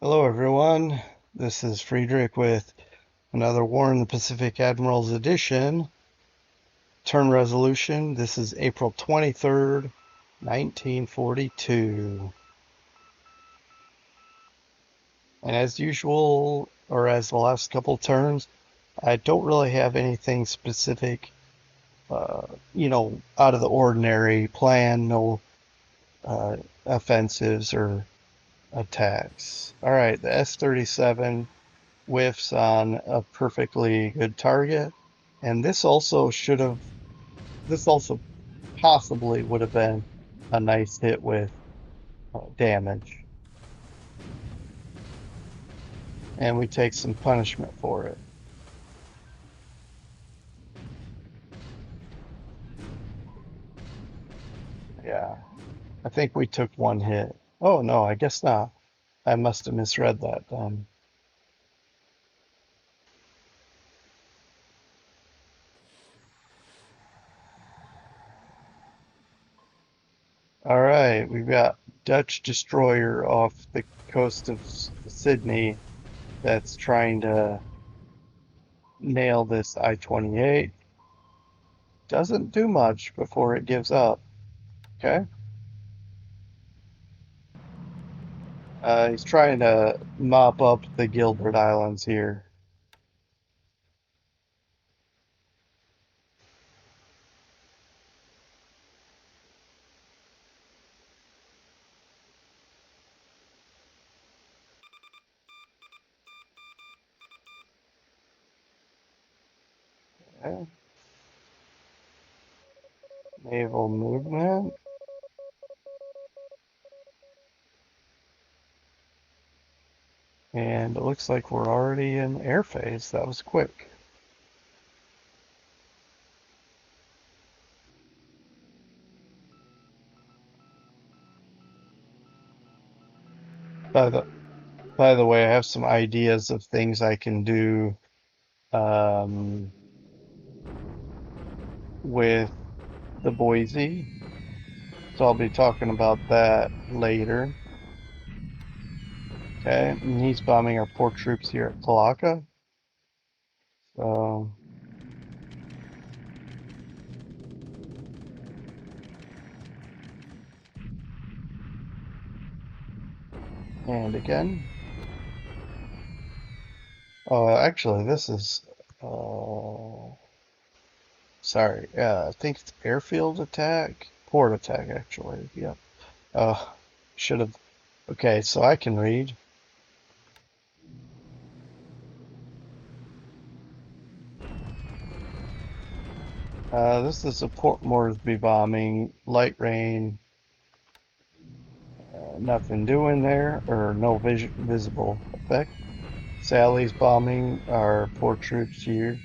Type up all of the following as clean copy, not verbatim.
Hello everyone, this is Friedrich with another War in the Pacific Admirals edition. Turn resolution, this is April 23rd, 1942. And as usual, or as the last couple turns, I don't really have anything specific, out of the ordinary plan, no offensives or attacks. All right, the S-37 whiffs on a perfectly good target. And this also possibly would have been a nice hit with damage. And we take some punishment for it. Yeah, I think we took one hit. Oh no, I guess not. I must have misread that then. All right, we've got Dutch destroyer off the coast of Sydney that's trying to nail this I-28. Doesn't do much before it gives up. Okay. He's trying to mop up the Gilbert Islands here. Okay. Naval movement. And it looks like we're already in air phase. That was quick. By the by the way, I have some ideas of things I can do um, with the Boise. So I'll be talking about that later. Okay, and he's bombing our port troops here at Kalaka. So, and again. Oh, actually, this is. Uh, Sorry. I think it's airfield attack, port attack, actually. Yep. Should have. Okay, so I can read. This is a Port Moresby bombing, light rain, nothing doing there, or no visible effect. Sally's bombing our port troops here,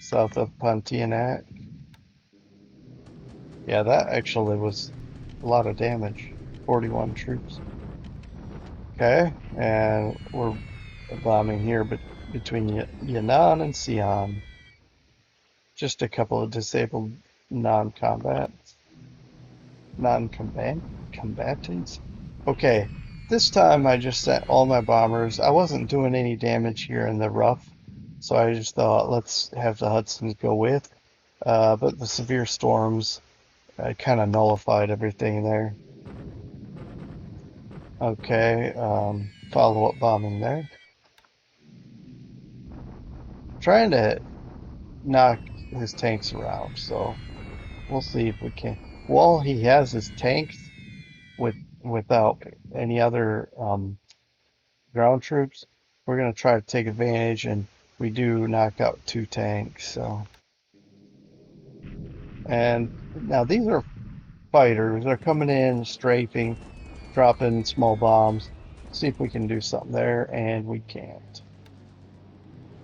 south of Pontianak. Yeah, that actually was a lot of damage. 41 troops. Okay, and we're bombing here but between Yan'an and Xi'an. Just a couple of disabled non-combat, non-combatants. Okay, this time I just sent all my bombers. I wasn't doing any damage here in the rough, so I just thought let's have the Hudsons go with. But the severe storms kind of nullified everything there. Okay, follow-up bombing there. Trying to knock his tanks around, so we'll see if we can. While he has his tanks without any other ground troops, we're gonna try to take advantage, and we do knock out two tanks. So, and now these are fighters. They're coming in, strafing, dropping small bombs. See if we can do something there, and we can't,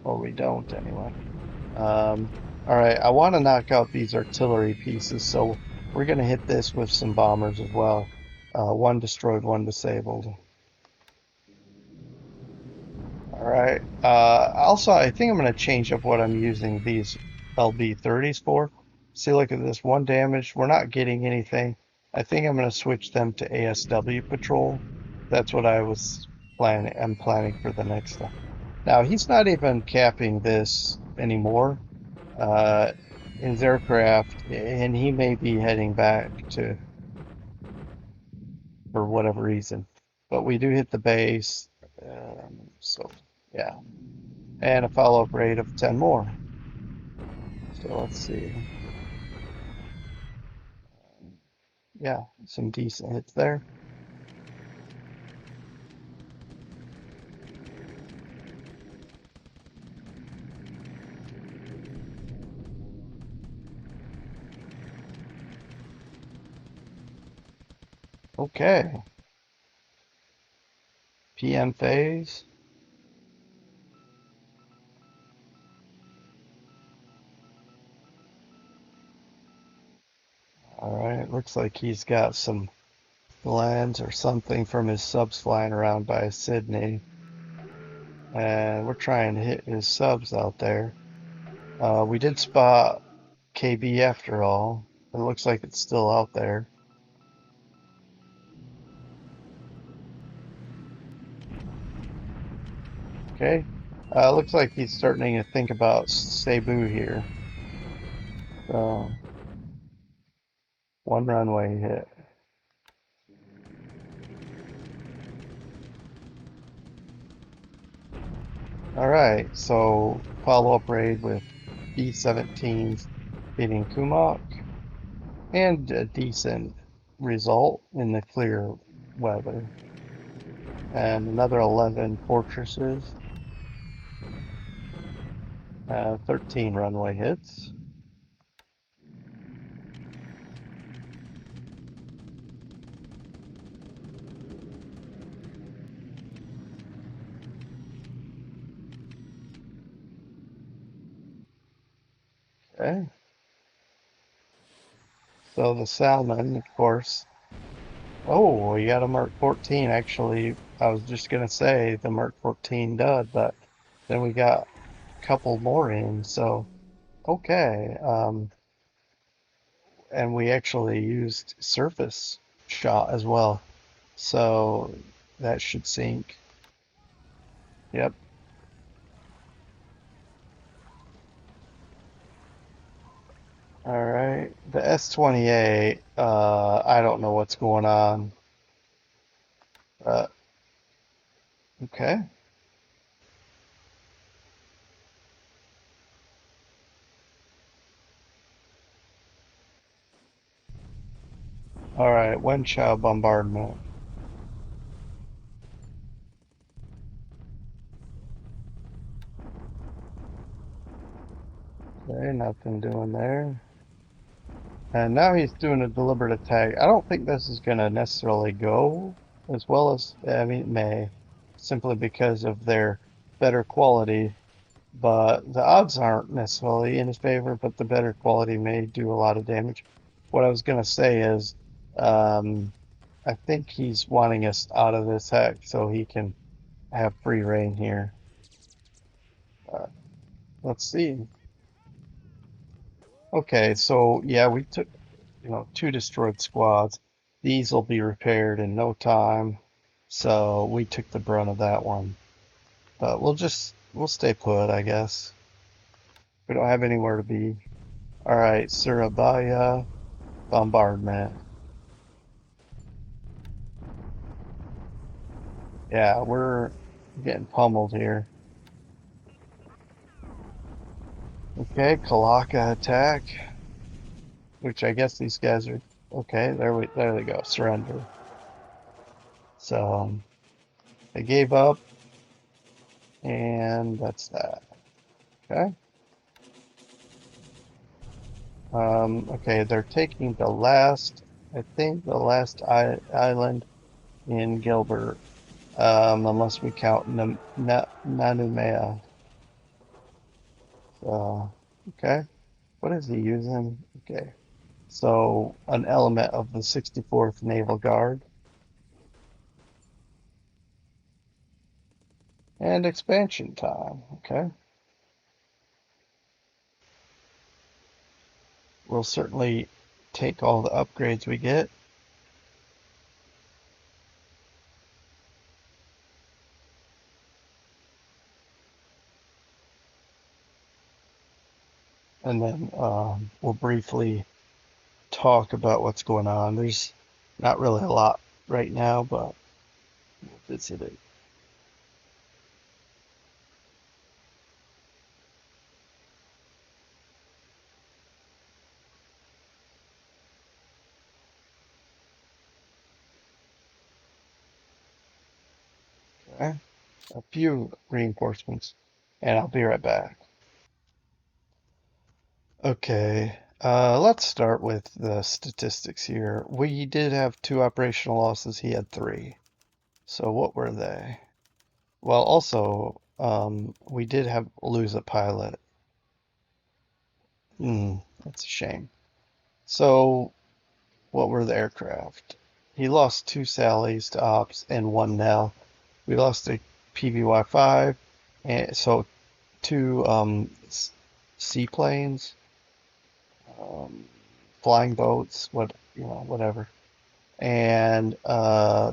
or we don't anyway. Um, all right, I want to knock out these artillery pieces, so we're going to hit this with some bombers as well. One destroyed, one disabled. All right. Also, I think I'm going to change up what I'm using these LB-30s for. See, look at this, one damage. We're not getting anything. I think I'm going to switch them to ASW patrol. That's what I was I'm planning for the next stuff. Now he's not even capping this anymore. Uh, his aircraft, and he may be heading back to for whatever reason. But we do hit the base, so yeah, and a follow-up rate of 10 more. So let's see. Yeah, some decent hits there. Okay, PM phase. All right, looks like he's got some lands or something from his subs flying around by Sydney. And we're trying to hit his subs out there. We did spot KB after all. It looks like it's still out there. Okay. Looks like he's starting to think about Cebu here. So, one runway hit. All right, so follow-up raid with B-17s hitting Kumok, and a decent result in the clear weather. And another 11 fortresses, 13 runway hits. Okay, so the Salmon, of course. Oh, we got a Merc 14. Actually, I was just gonna say the Merc 14 dud, but then we got a couple more in. So okay, and we actually used surface shot as well. So that should sink. Yep. All right. The S-28. I don't know what's going on. Okay. All right. Wind chill bombardment. Okay, nothing doing there. And now he's doing a deliberate attack. I don't think this is going to necessarily go as well as, I mean, it may, simply because of their better quality. But the odds aren't necessarily in his favor, but the better quality may do a lot of damage. What I was going to say is, um, I think he's wanting us out of this heck so he can have free reign here. Uh, let's see. Okay, so yeah, we took, two destroyed squads. These will be repaired in no time. So we took the brunt of that one. But we'll stay put, I guess. We don't have anywhere to be. All right, Surabaya bombardment. Yeah, we're getting pummeled here. Okay, Kalaka attack, which I guess these guys are okay. There they go. Surrender. So they gave up, and that's that. Okay. Okay, they're taking the last, I think the last island in Gilbert, unless we count Nanumea. So, okay. What is he using? Okay. So, an element of the 64th Naval Guard and expansion time. Okay. We'll certainly take all the upgrades we get. and then we'll briefly talk about what's going on. There's not really a lot right now, but we'll visit it. Okay? A few reinforcements, and I'll be right back. Okay, let's start with the statistics here. We did have two operational losses. He had three. So what were they? Well, also, we did have lose a pilot. That's a shame. So what were the aircraft? He lost two Sallies to ops and one Nell. We lost a PBY-5, and so two seaplanes, um, flying boats, whatever. And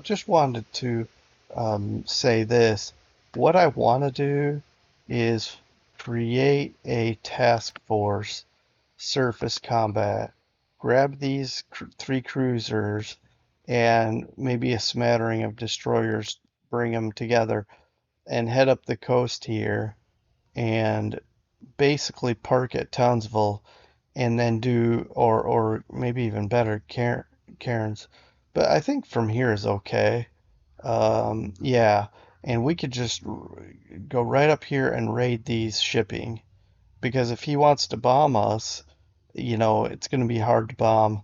just wanted to say this. What I want to do is create a task force, surface combat, grab these three cruisers and maybe a smattering of destroyers, bring them together and head up the coast here and basically park at Townsville and then do, or maybe even better, Cairns. But I think from here is okay. Yeah, and we could just go right up here and raid these shipping because if he wants to bomb us, it's going to be hard to bomb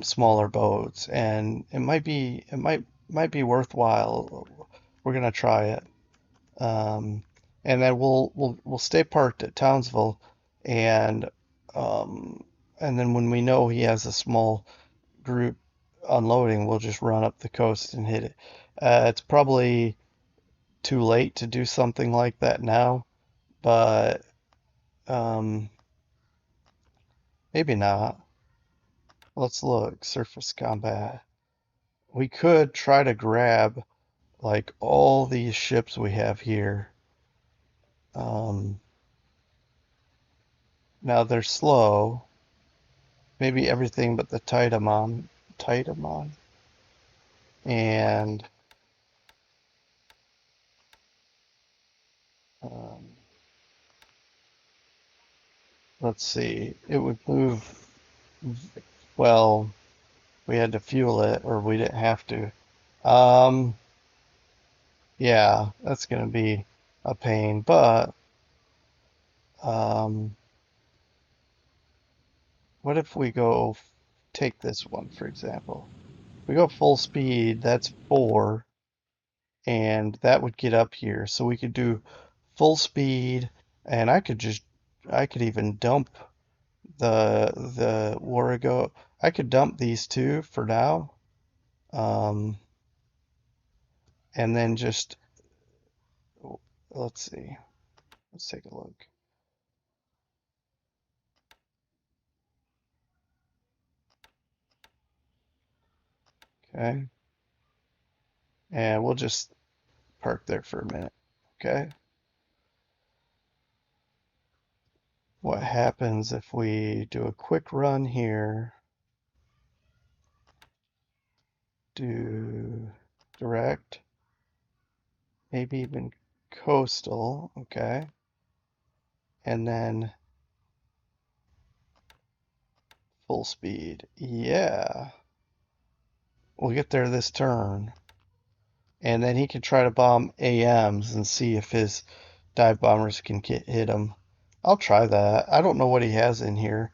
smaller boats, and it might be worthwhile. We're going to try it. Um, and then we'll stay parked at Townsville, and um, and then when we know he has a small group unloading, we'll just run up the coast and hit it. It's probably too late to do something like that now, but um, maybe not. Let's look. Surface combat. We could try to grab like all these ships we have here. Um, Now they're slow. Maybe everything but the Titamon, and um, let's see. It would move. Well, we had to fuel it, or we didn't have to. Um, yeah, that's gonna be a pain. But um, what if we go take this one for example? We go full speed. That's four, and that would get up here. So we could do full speed, and I could even dump the Warrego. I could dump these two for now, um, and then just let's see. Let's take a look. Okay, and we'll just park there for a minute. Okay, what happens if we do a quick run here? Do direct, maybe even coastal. Okay, and then full speed. Yeah, we'll get there this turn. And then he can try to bomb AMs and see if his dive bombers can hit him. I'll try that. I don't know what he has in here.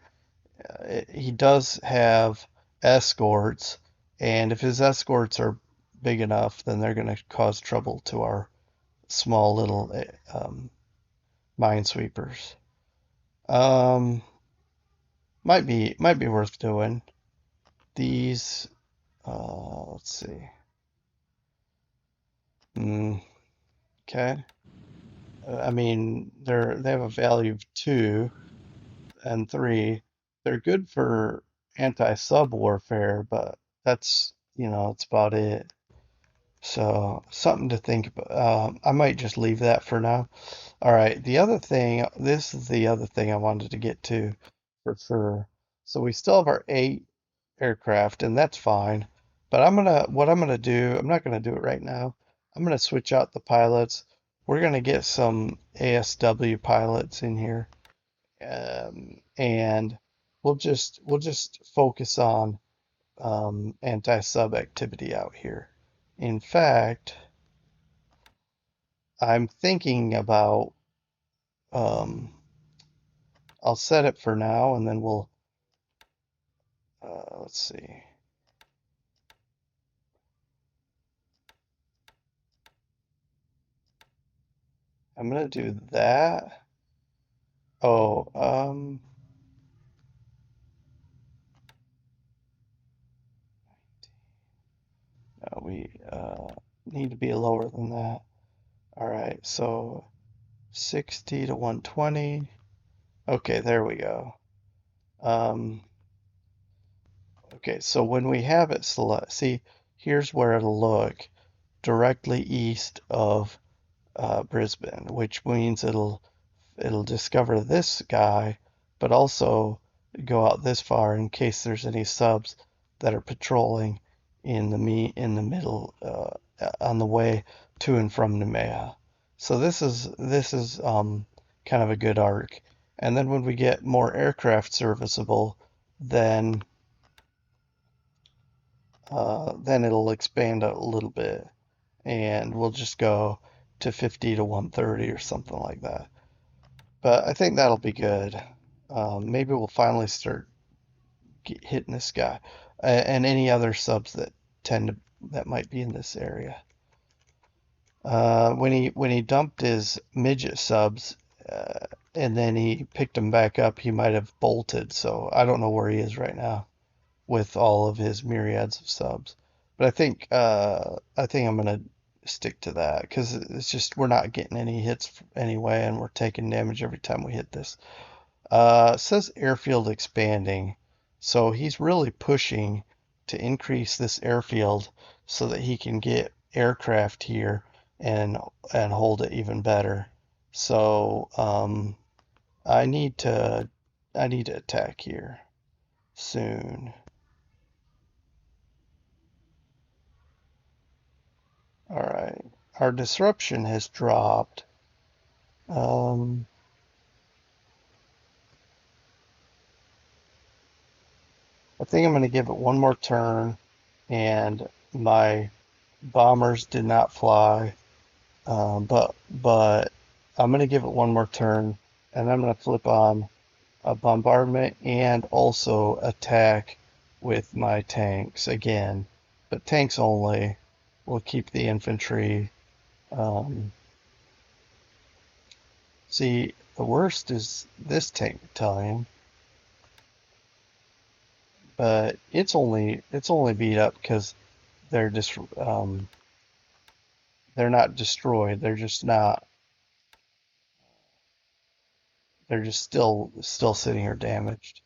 He does have escorts, and if his escorts are big enough, then they're going to cause trouble to our small little minesweepers. Um, might be worth doing. These, let's see. Mm, okay. I mean, they have a value of two and three. They're good for anti-sub warfare, but that's about it. So something to think about. I might just leave that for now. All right, the other thing, this is the other thing I wanted to get to for sure. So we still have our 8 aircraft, and that's fine. But what I'm gonna do, I'm not gonna do it right now. I'm gonna switch out the pilots. We're gonna get some ASW pilots in here, and we'll just focus on anti-sub activity out here. In fact, I'm thinking about um, I'll set it for now, and then let's see. I'm gonna do that. Oh, no, we need to be lower than that. All right, so 60 to 120. Okay, there we go. Um, okay, so when we have it select, see, here's where it'll look directly east of Brisbane, which means it'll discover this guy, but also go out this far in case there's any subs that are patrolling in the middle on the way to and from Nemea. So this is kind of a good arc. And then when we get more aircraft serviceable, then then it'll expand a little bit, and we'll just go to 50 to 130 or something like that. But I think that'll be good. Maybe we'll finally start hitting this guy and any other subs that might be in this area. When he dumped his midget subs and then he picked them back up, he might have bolted. So I don't know where he is right now with all of his myriads of subs. But I think I'm gonna stick to that because it's just we're not getting any hits anyway, and we're taking damage every time we hit this. It says airfield expanding, so he's really pushing to increase this airfield so that he can get aircraft here and and hold it even better. So I need to I need to attack here soon. All right, our disruption has dropped. Um, I think I'm going to give it one more turn, and my bombers did not fly. But I'm gonna give it one more turn, and I'm gonna flip on a bombardment and also attack with my tanks again, but tanks only. We'll keep the infantry. Um, see, the worst is this tank battalion, but it's only beat up because they're just they're not destroyed. They're just still sitting here damaged.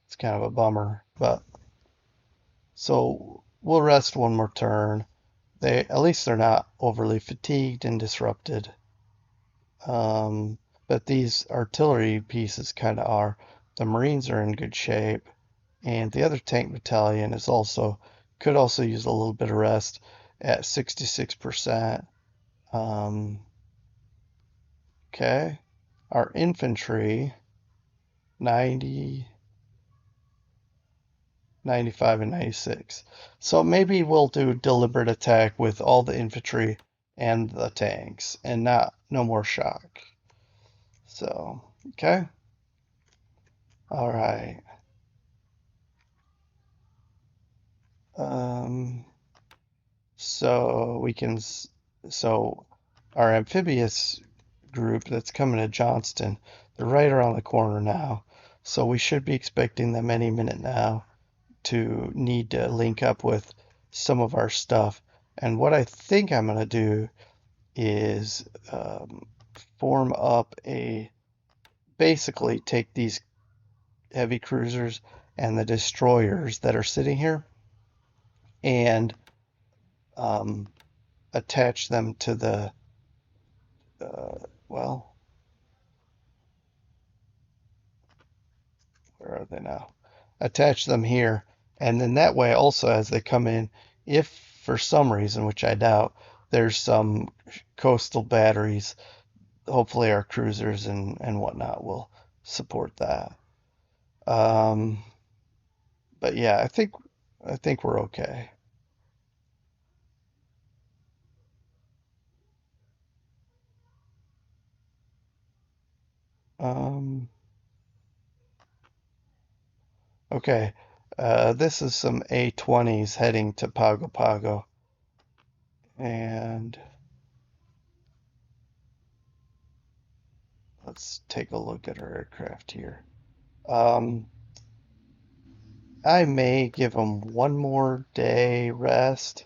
It's kind of a bummer, but so we'll rest one more turn. At least they're not overly fatigued and disrupted. Um, but these artillery pieces kind of are. The Marines are in good shape, and the other tank battalion is also could also use a little bit of rest at 66%. Um, okay, our infantry 90, 95 and 96. So maybe we'll do deliberate attack with all the infantry and the tanks and not no more shock. So, okay. All right. Um, so we can so our amphibious group that's coming to Johnston, they're right around the corner now. So we should be expecting them any minute now to need to link up with some of our stuff. And what I think I'm going to do is form up basically take these heavy cruisers and the destroyers that are sitting here and um, attach them to the, well, where are they now? Attach them here, and then that way also as they come in, if for some reason, which I doubt, there's some coastal batteries, hopefully our cruisers and whatnot will support that. Um, but yeah, I think we're okay. Um, okay. This is some A-20s heading to Pago Pago, and let's take a look at our aircraft here. Um, I may give them one more day rest.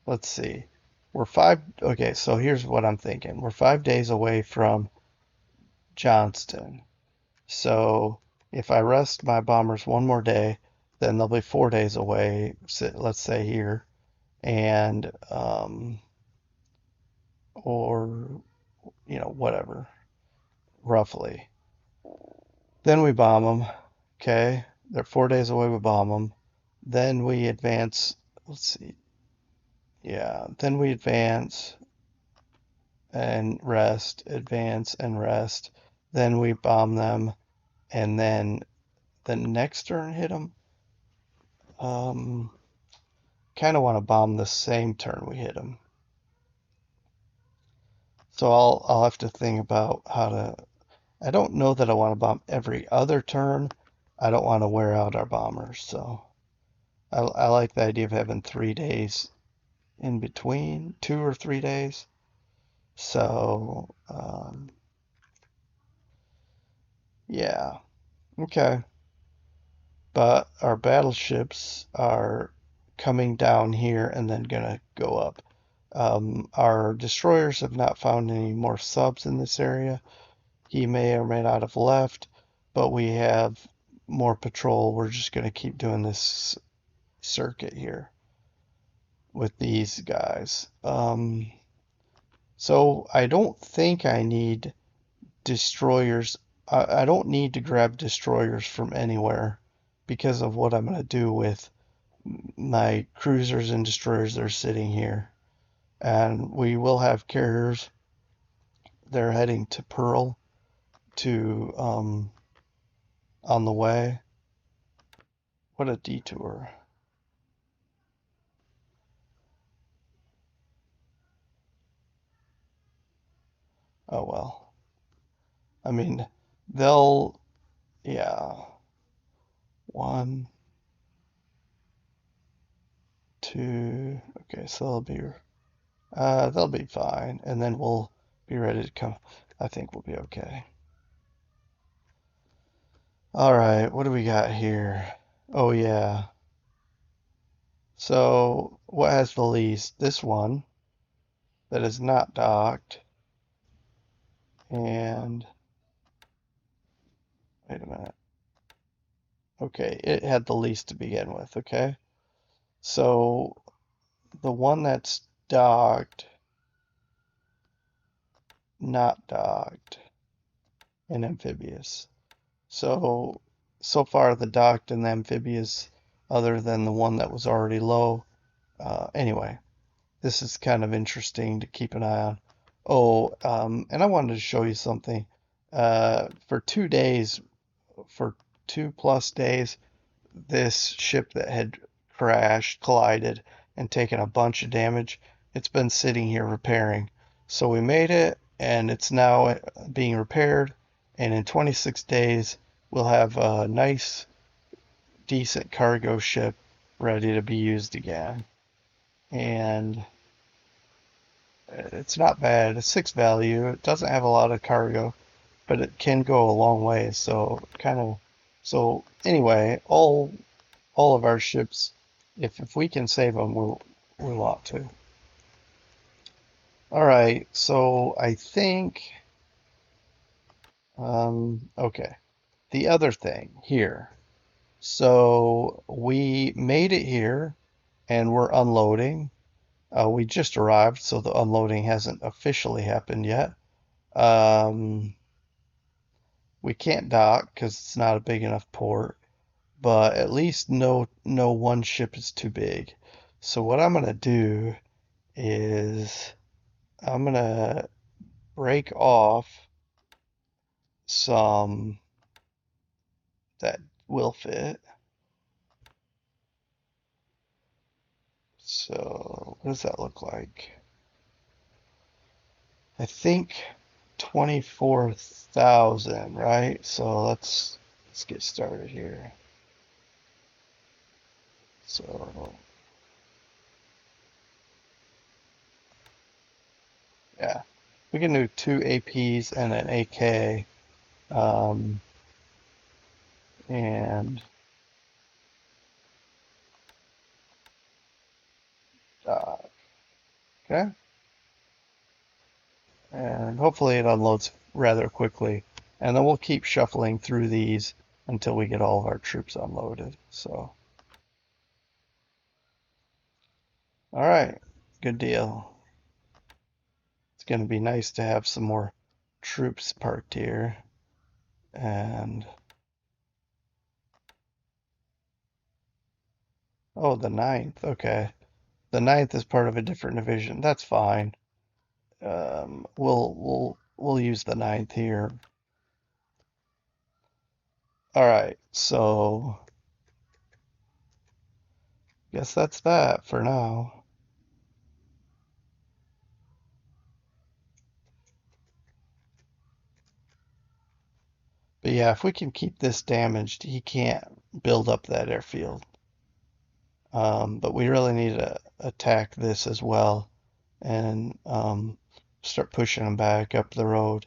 Let's see. Okay, so here's what I'm thinking. We're 5 days away from Johnston. So if I rest my bombers one more day, then they'll be 4 days away, let's say here, and or whatever, roughly. Then we bomb them. Okay, they're 4 days away. We bomb them. Then we advance. Let's see. Yeah, then we advance and rest, advance and rest. Then we bomb them, and then the next turn hit them. Um, kind of want to bomb the same turn we hit them. So I'll have to think about how to. I don't know that I want to bomb every other turn. I don't want to wear out our bombers, so I like the idea of having 3 days in between, 2 or 3 days. So yeah, okay. But our battleships are coming down here and then gonna go up. Our destroyers have not found any more subs in this area. He may or may not have left, but we have more patrol. We're just gonna keep doing this circuit here with these guys. So I don't think I need destroyers. I don't need to grab destroyers from anywhere because of what I'm gonna do with my cruisers and destroyers that are sitting here. And we will have carriers. They're heading to Pearl to on the way. What a detour. Oh well. I mean, they'll yeah. One, two. Okay, so they'll be fine, and then we'll be ready to come. I think we'll be okay. All right, what do we got here? Oh yeah. So what has the least? This one that is not docked. And wait a minute. Okay, it had the least to begin with. Okay. So the one that's docked, not docked, and amphibious. So far the docked and the amphibious, other than the one that was already low. Anyway, this is kind of interesting to keep an eye on. Oh, and I wanted to show you something. For 2 days, for 2+ days, this ship that had collided, and taken a bunch of damage, it's been sitting here repairing. So we made it, and it's now being repaired. And in 26 days, we'll have a nice, decent cargo ship ready to be used again. And it's not bad. It's 6 value. It doesn't have a lot of cargo, but it can go a long way. So anyway, all of our ships, if we can save them, we want to. All right, so I think okay. The other thing here. So we made it here. and we're unloading. We just arrived, so the unloading hasn't officially happened yet. Um, we can't dock because it's not a big enough port, but at least no one ship is too big. So what I'm gonna do is I'm gonna break off some that will fit. So what does that look like? I think 24,000, right? So let's get started here. So yeah, we can do two APs and an AK. Um, and okay, and hopefully it unloads rather quickly. And then we'll keep shuffling through these until we get all of our troops unloaded. So, all right, good deal. It's going to be nice to have some more troops parked here. And oh, the ninth. Okay. The ninth is part of a different division. That's fine. We'll use the ninth here. All right. So guess that's that for now. But yeah, if we can keep this damaged, he can't build up that airfield. But we really need to attack this as well and start pushing him back up the road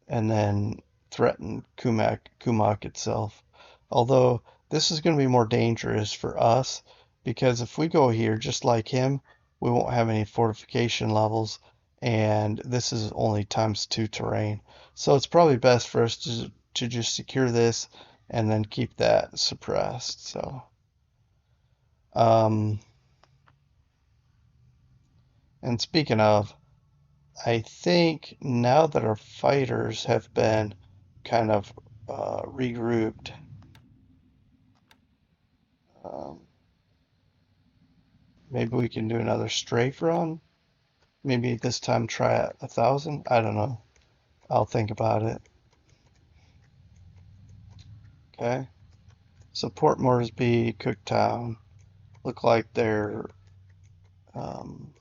and then threaten Kumak itself. Although this is going to be more dangerous for us because if we go here just like him, we won't have any fortification levels and this is only ×2 terrain. So it's probably best for us to just secure this and then keep that suppressed. So um, and speaking of, I think now that our fighters have been kind of regrouped, um, maybe we can do another strafe run. Maybe this time try at 1,000. I don't know. I'll think about it. Okay. So Port Moresby, Cooktown look like they're um,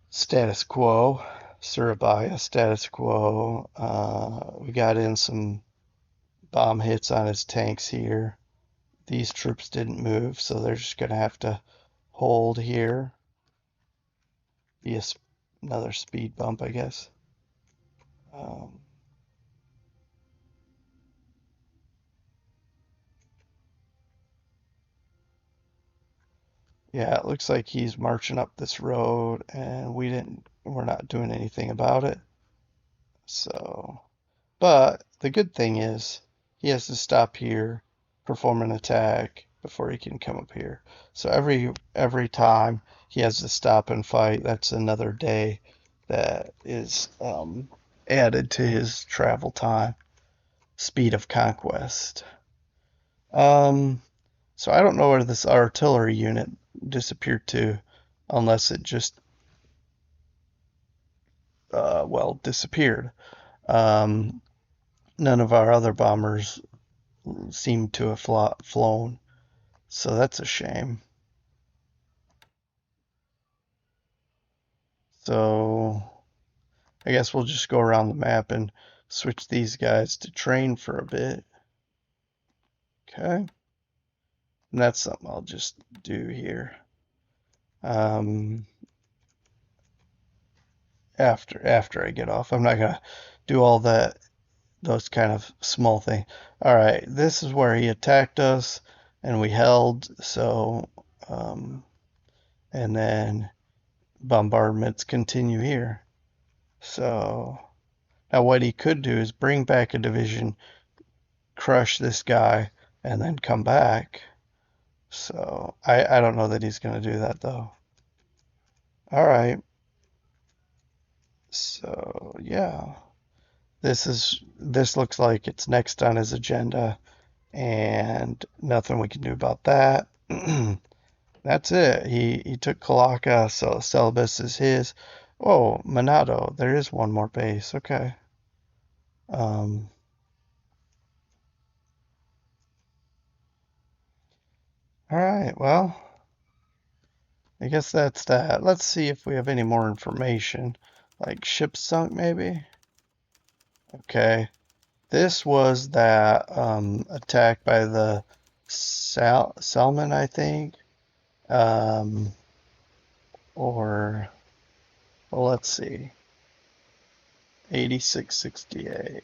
status quo. Surabaya, status quo. We got in some bomb hits on his tanks here. These troops didn't move, so they're just going to have to hold here. Be another speed bump, I guess. Um, yeah, it looks like he's marching up this road, and we're not doing anything about it. So, but the good thing is he has to stop here, perform an attack before he can come up here. So every time he has to stop and fight, that's another day that is added to his travel time, speed of conquest. Um, so I don't know where this artillery unit disappeared to, unless it just well disappeared. Um, none of our other bombers seem to have flown, so that's a shame. So I guess we'll just go around the map and switch these guys to train for a bit. Okay, and that's something I'll just do here. Um, after I get off, I'm not gonna do all those kind of small things. All right, this is where he attacked us and we held. So, and then bombardments continue here. So now what he could do is bring back a division, crush this guy, and then come back. So I don't know that he's going to do that though. All right. So yeah, this looks like it's next on his agenda, and nothing we can do about that. That's it. He took Kalaka, so Celebes is his. Oh, Monado. There is one more base. Okay. Um, all right. Well, I guess that's that. Let's see if we have any more information. Like ship sunk, maybe? Okay. This was that attack by the Salmon, I think. Um, or, well, let's see. 8668.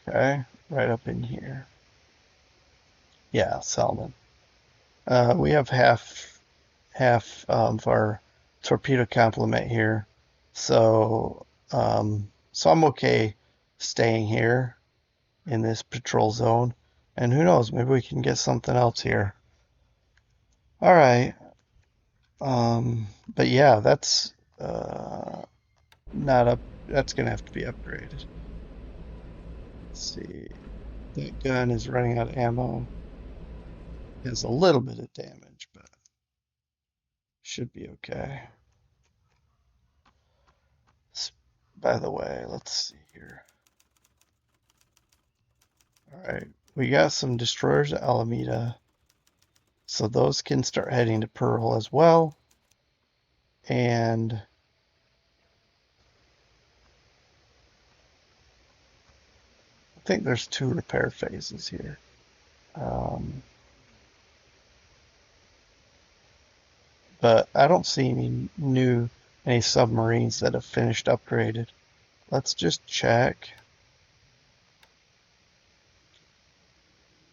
Okay. Right up in here. Yeah, Salmon. We have half of our torpedo complement here, so I'm okay staying here in this patrol zone. And who knows, maybe we can get something else here. All right. But yeah, that's not up. That's gonna have to be upgraded. Let's see. That gun is running out of ammo. Has a little bit of damage, but should be okay. By the way, let's see here. All right, we got some destroyers at Alameda, so those can start heading to Pearl as well. And I think there's two repair phases here. Um, but I don't see any submarines that have finished upgraded. Let's just check.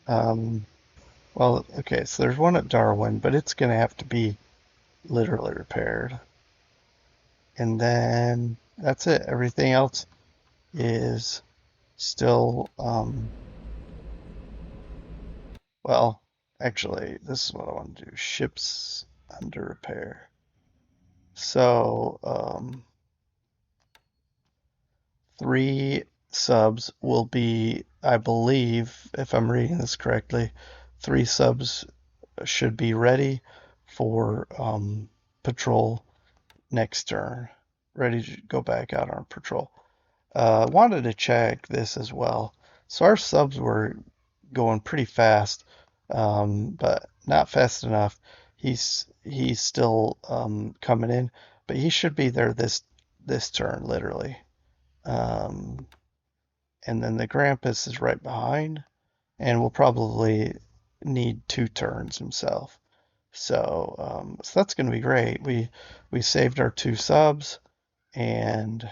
Um, well, okay, so there's one at Darwin, but it's going to have to be literally repaired. And then that's it. Everything else is still, well, actually, this is what I want to do. Ships under repair. So, three subs will be, I believe, if I'm reading this correctly, three subs should be ready for patrol next turn, ready to go back out on patrol. Wanted to check this as well. So our subs were going pretty fast, but not fast enough. He's still coming in, but he should be there this turn, literally. Um, and then the Grampus is right behind, and will probably need two turns himself. So that's going to be great. We saved our two subs, and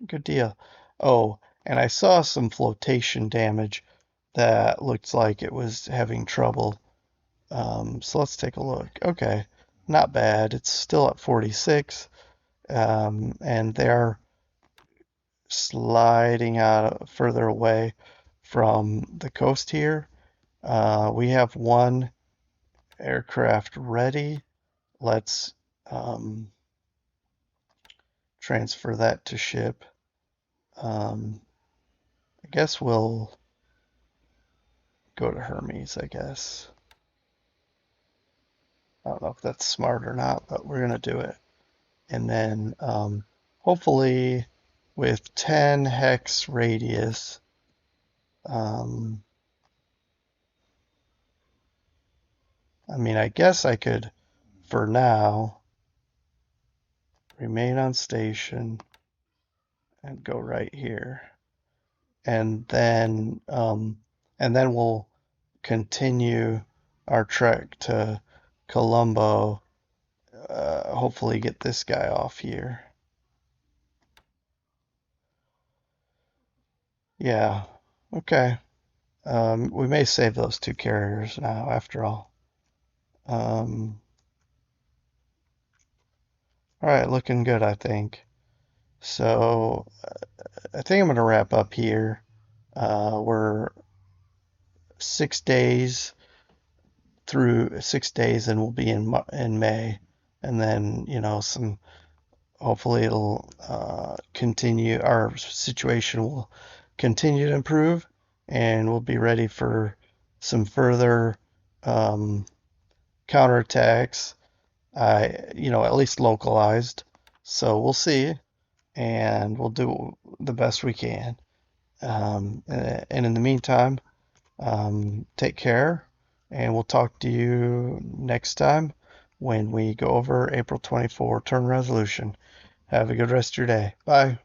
good deal. Oh, and I saw some flotation damage that looked like it was having trouble. So let's take a look. Okay, not bad. It's still at 46, and they're sliding out further away from the coast here. We have one aircraft ready. Let's um, transfer that to ship. I guess we'll go to Hermes, I guess. I don't know if that's smart or not, but we're going to do it. And then hopefully with 10 hex radius, um, I mean, I guess I could, for now, remain on station and go right here. And then we'll continue our trek to Colombo. Hopefully get this guy off here. Yeah. Okay. We may save those two carriers now, after all. Um, all right, looking good, I think. So I think I'm going to wrap up here. We're 6 days through 6 days, and we'll be in May, and then some. Hopefully, it'll continue. Our situation will continue to improve, and we'll be ready for some further um, counterattacks. At least localized. So we'll see, and we'll do the best we can. And in the meantime, take care, and we'll talk to you next time when we go over April 24 turn resolution. Have a good rest of your day. Bye.